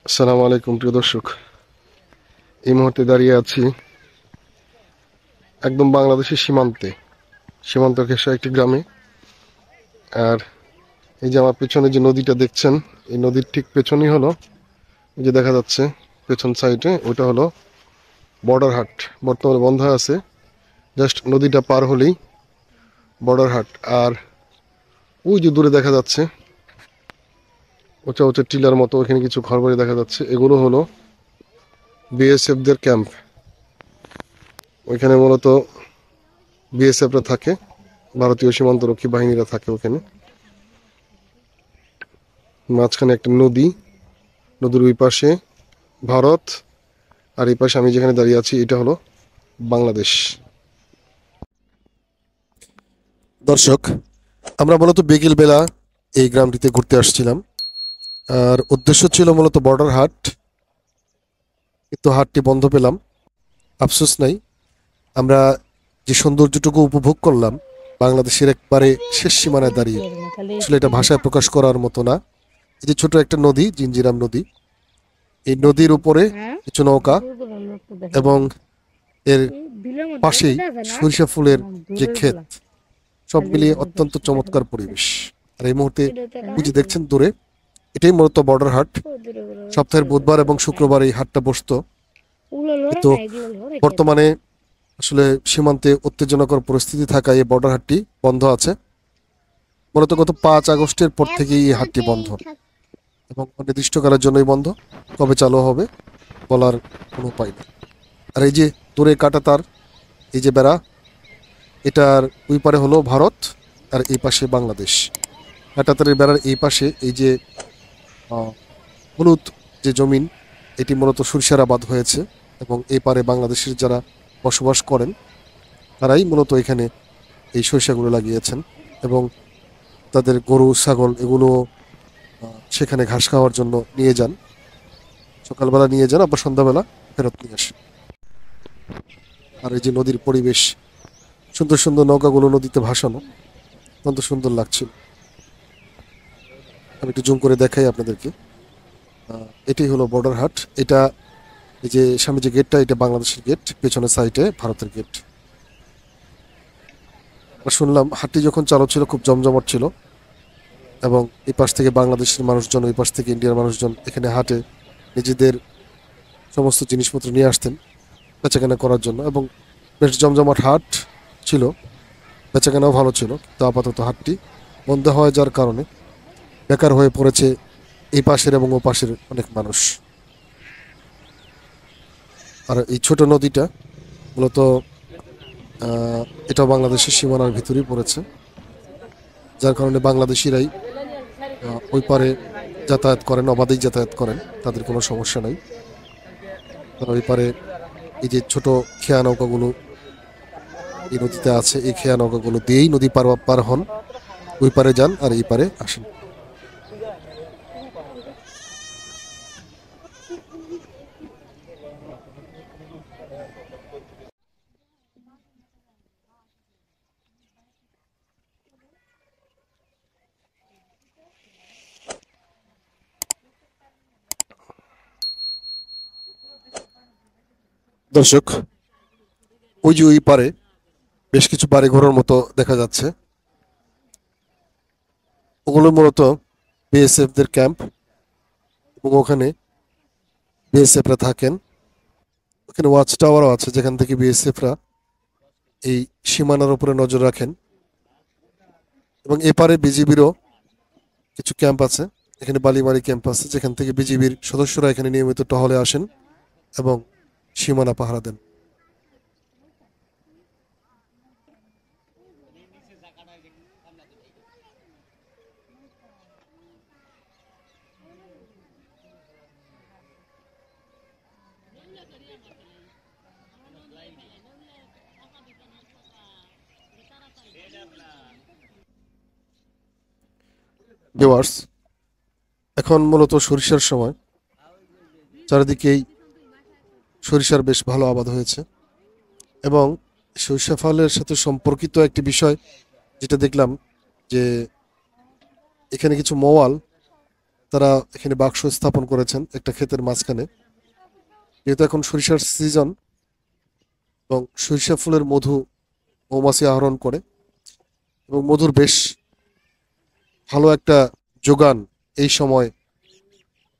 আসসালামু আলাইকুম প্রিয় দর্শক। এই মুহূর্তে দাঁড়িয়ে আছি একদম বাংলাদেশের সীমান্ত ঘেঁষা একটি গ্রামে। আর এই যে আমার পেছনে যে নদীটা দেখছেন, এই নদীর ঠিক পেছনেই হলো, এই যে দেখা যাচ্ছে পেছন সাইডে, ওইটা হলো বর্ডার হাট। বর্তমানে বন্ধ আছে, জাস্ট নদীটা পার হলেই বর্ডার হাট। আর ওই যে দূরে দেখা যাচ্ছে উঁচা উঁচা টিলার মতো, ওখানে কিছু ঘরবাড়ি দেখা যাচ্ছে, এগুলো হলো বিএসএফ দের ক্যাম্প। ওইখানে মূলত বিএসএফরা থাকে, ভারতীয় সীমান্তরক্ষী বাহিনীরা থাকে ওখানে। মাঝখানে একটা নদী, নদীর ওই পাশে ভারত, আর এই পাশে আমি যেখানে দাঁড়িয়ে আছি এটা হলো বাংলাদেশ। দর্শক, আমরা মূলত বিকেল বেলা এই গ্রামটিতে ঘুরতে আসছিলাম, আর উদ্দেশ্য ছিল মূলত বর্ডার হাট, কিন্তু হাটটি বন্ধ পেলাম। আফসোস নাই, আমরা যে সৌন্দর্যটুকু উপভোগ করলাম বাংলাদেশের একবারে শেষ সীমানায় দাঁড়িয়ে, আসলে এটা ভাষায় প্রকাশ করার মতো না। এই যে ছোট একটা নদী, জিঞ্জিরাম নদী, এই নদীর উপরে কিছু নৌকা এবং এর পাশেই সরিষা ফুলের যে ক্ষেত, সব মিলিয়ে অত্যন্ত চমৎকার পরিবেশ। আর এই মুহূর্তে ওই যে দেখছেন দূরে, এটাই মূলত বর্ডার হাট। সপ্তাহের বুধবার এবং শুক্রবার এই হাটটা বসতো, কিন্তু বর্তমানে আসলে সীমান্তে উত্তেজনাকর পরিস্থিতি থাকায় এই বর্ডার হাটটি বন্ধ আছে। মূলত গত 5 আগস্টের পর থেকেই এই হাটটি বন্ধ, এবং অনির্দিষ্টকালের জন্যই বন্ধ। কবে চালু হবে বলার কোনো উপায় নেই। আর এই যে দূরে কাঁটাতার, এই যে বেড়া, এটার ওই পারে হলো ভারত আর এই পাশে বাংলাদেশ। কাঁটাতারের বেড়ার এই পাশে এই যে হলুদ যে জমিন, এটি মূলত সরিষার আবাদ হয়েছে, এবং এই পারে বাংলাদেশের যারা বসবাস করেন তারাই মূলত এখানে এই সরিষাগুলো লাগিয়েছেন, এবং তাদের গরু ছাগল এগুলো সেখানে ঘাস খাওয়ার জন্য নিয়ে যান। সকালবেলা নিয়ে যান, আবার সন্ধ্যাবেলা ফেরত নিয়ে আসেন। আর এই যে নদীর পরিবেশ, সুন্দর সুন্দর নৌকাগুলো নদীতে ভাসানো, অত্যন্ত সুন্দর লাগছিল। আমি একটু জুম করে দেখাই আপনাদেরকে। এটাই হলো বর্ডার হাট। এটা এই যে সামনে যে গেটটা, এটা বাংলাদেশের গেট, পেছনের সাইডে ভারতের গেট। শুনলাম হাটটি যখন চালু ছিল খুব জমজমাট ছিল, এবং এই পাশ থেকে বাংলাদেশের মানুষজন, ওই পাশ থেকে ইন্ডিয়ার মানুষজন এখানে হাটে নিজেদের সমস্ত জিনিসপত্র নিয়ে আসতেন বেচাকেনা করার জন্য, এবং বেশ জমজমাট হাট ছিল, বেচাকেনাও ভালো ছিল। তো আপাতত হাটটি বন্ধ হয়ে যাওয়ার কারণে বেকার হয়ে পড়েছে এই পাশের এবং ও পাশের অনেক মানুষ। আর এই ছোট নদীটা মূলত এটা বাংলাদেশের সীমানার ভিতরেই পড়েছে, যার কারণে বাংলাদেশিরাই ওই পারে যাতায়াত করেন, অবাধেই যাতায়াত করেন, তাদের কোনো সমস্যা নাই। তারা ওই পারে এই যে ছোট খেয়া নৌকাগুলো এই নদীতে আছে, এই খেয়া নৌকাগুলো দিয়েই নদী পার হন, ওই পারে যান আর এই পারে আসেন। দর্শক, ওই যে ওই পারে বেশ কিছু বাড়ি ঘরের মতো দেখা যাচ্ছে, ওগুলো মূলত বিএসএফ দের ক্যাম্প, এবং ওখানে বিএসএফরা থাকেন। ওখানে ওয়াচ টাওয়ারও আছে, যেখান থেকে বিএসএফরা এই সীমানার উপরে নজর রাখেন। এবং এপারে বিজিবিরও কিছু ক্যাম্প আছে, এখানে বালিমারি ক্যাম্প আছে, যেখান থেকে বিজিবির সদস্যরা এখানে নিয়মিত টহলে আসেন এবং সীমানা পাহারা দেন। ভিউয়ার্স, এখন মূলত সরিষার সময়, চারিদিকেই সরিষার বেশ ভালো আবাদ হয়েছে, এবং সরিষা ফলের সাথে সম্পর্কিত একটি বিষয় যেটা দেখলাম, যে এখানে কিছু মওয়াল তারা এখানে বাক্স স্থাপন করেছেন একটা ক্ষেতের মাঝখানে। যেহেতু এখন সরিষার সিজন এবং সরিষা ফুলের মধু মৌমাছি আহরণ করে এবং মধুর বেশ ভালো একটা যোগান এই সময়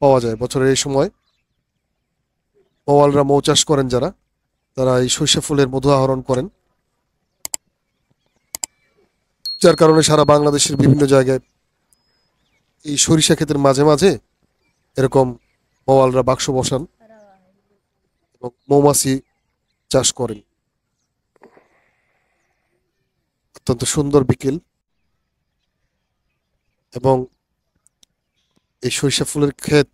পাওয়া যায়। বছরের এই সময় মৌয়ালরা মৌ চাষ করেন যারা, তারা এই সরিষা ফুলের মধু আহরণ করেন, যার কারণে সারা বাংলাদেশের বিভিন্ন জায়গায় এই সরিষা ক্ষেতের মাঝে মাঝে এরকম মৌয়ালরা বাক্স বসান এবং মৌমাছি চাষ করেন। অত্যন্ত সুন্দর বিকেল এবং এই সরিষা ফুলের ক্ষেত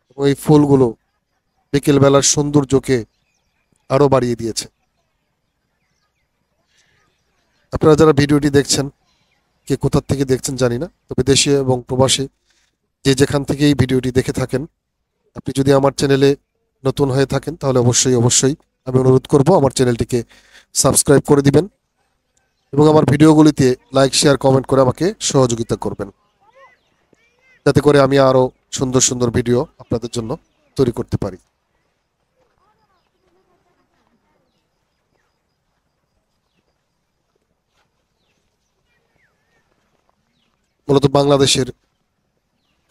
এবং এই ফুলগুলো বিকেল বেলার সৌন্দর্যকে আরো বাড়িয়ে দিয়েছে। আপনারা যারা ভিডিওটি দেখছেন, কে কোথা থেকে দেখছেন জানি না, তবে দেশে এবং প্রবাসী যে যেখান থেকে এই ভিডিওটি দেখে থাকেন, আপনি যদি আমার চ্যানেলে নতুন হয়ে থাকেন তাহলে অবশ্যই অবশ্যই আমি অনুরোধ করব আমার চ্যানেলটিকে সাবস্ক্রাইব করে দিবেন এবং আমার ভিডিওগুলিতে লাইক শেয়ার কমেন্ট করে আমাকে সহযোগিতা করবেন, যাতে করে আমি আরো সুন্দর সুন্দর ভিডিও আপনাদের জন্য তৈরি করতে পারি। মূলত বাংলাদেশের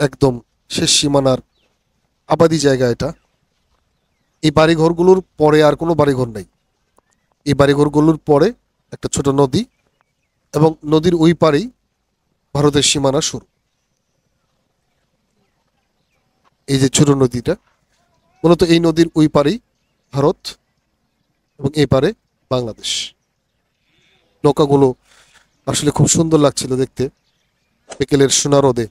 একদম শেষ সীমানার আবাদি জায়গা এটা। এই বাড়িঘরগুলোর পরে আর কোনো বাড়িঘর নেই। এই বাড়িঘরগুলোর পরে একটা ছোট নদী এবং নদীর ওই পারেই ভারতের সীমানা শুরু। এই যে ছোট নদীটা, মূলত এই নদীর ওই পারেই ভারত এবং এই পারে বাংলাদেশ। নৌকাগুলো আসলে খুব সুন্দর লাগছিল দেখতে। বিকেলের সোনা রোদে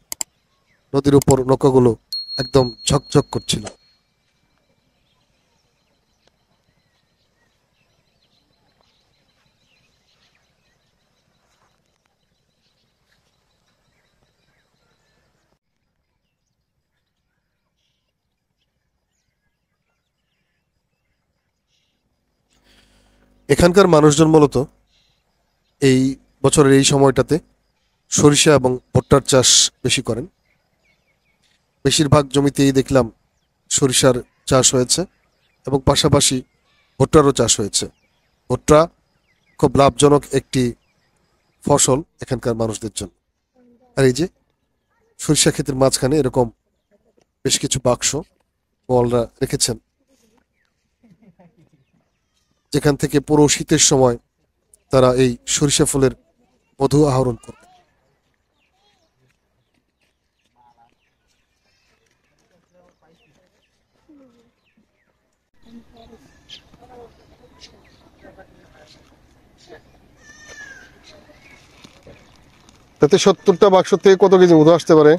নদীর উপর নৌকাগুলো একদম ঝকঝক করছিল। এখানকার মানুষজন মূলত এই বছরের এই সময়টাতে সরিষা এবং ভুট্টার চাষ বেশি করেন। বেশিরভাগ জমিতেই দেখলাম সরিষার চাষ হয়েছে এবং পাশাপাশি ভুট্টারও চাষ হয়েছে। ভুট্টা খুব লাভজনক একটি ফসল এখানকার মানুষদের জন্য। আর এই যে সরিষা ক্ষেতের মাঝখানে এরকম বেশ কিছু বাক্স মলরা রেখেছেন, যেখান থেকে পুরো শীতের সময় তারা এই সরিষা ফুলের মধু আহরণ করবে। তাতে 70টা বাক্স থেকে কত কেজি মধু আসতে পারে?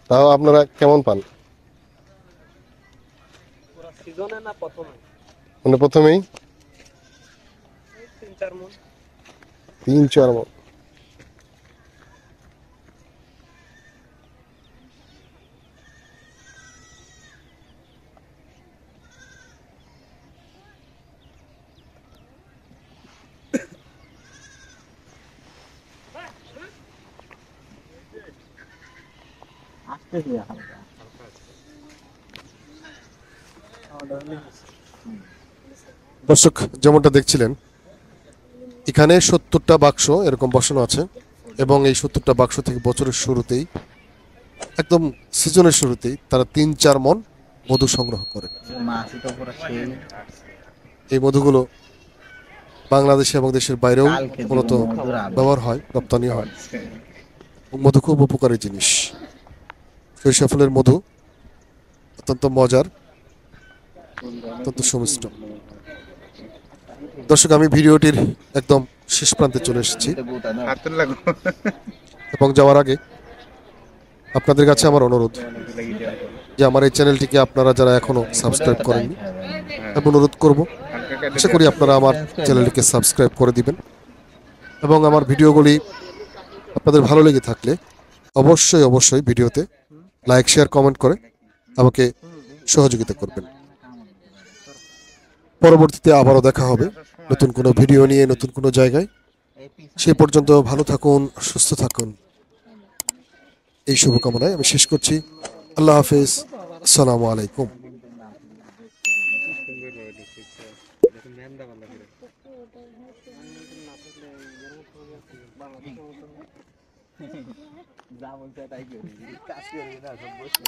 তাও আপনারা কেমন পান? মানে প্রথমেই 3-4 মণ। দর্শক যেমনটা দেখছিলেন, এখানে 70টা বাক্স এরকম বসানো আছে এবং এই 70টা বাক্স থেকে বছরের শুরুতেই, একদম সিজনের শুরুতেই তারা 3-4 মণ মধু সংগ্রহ করে। এই মধুগুলো বাংলাদেশে এবং দেশের বাইরেও মূলত ব্যবহার হয়, রপ্তানি হয়। মধু খুব উপকারী জিনিস। সরিষা ফুলের মধু অত্যন্ত মজার, অত্যন্ত সুমিষ্ট। দর্শক, আমি ভিডিওটির একদম শেষ প্রান্তে চলে এসেছি এবং যাওয়ার আগে আপনাদের কাছে আমার অনুরোধ যে আমার এই চ্যানেলটিকে আপনারা যারা এখনো সাবস্ক্রাইব করেননি, আমি অনুরোধ করব, আশা করি আপনারা আমার চ্যানেলটিকে সাবস্ক্রাইব করে দিবেন এবং আমার ভিডিওগুলি আপনাদের ভালো লেগে থাকলে অবশ্যই অবশ্যই ভিডিওতে লাইক শেয়ার কমেন্ট করে আমাকে সহযোগিতা করবেন। পরবর্তীতে আবারও দেখা হবে নতুন কোনো ভিডিও নিয়ে, নতুন কোনো জায়গায়। সেই পর্যন্ত ভালো থাকুন, সুস্থ থাকুন, এই শুভকামনায় আমি শেষ করছি। আল্লাহ হাফেজ। আসসালামু আলাইকুম। যা বলছে তাই করি, কাজ করি না, সব বসে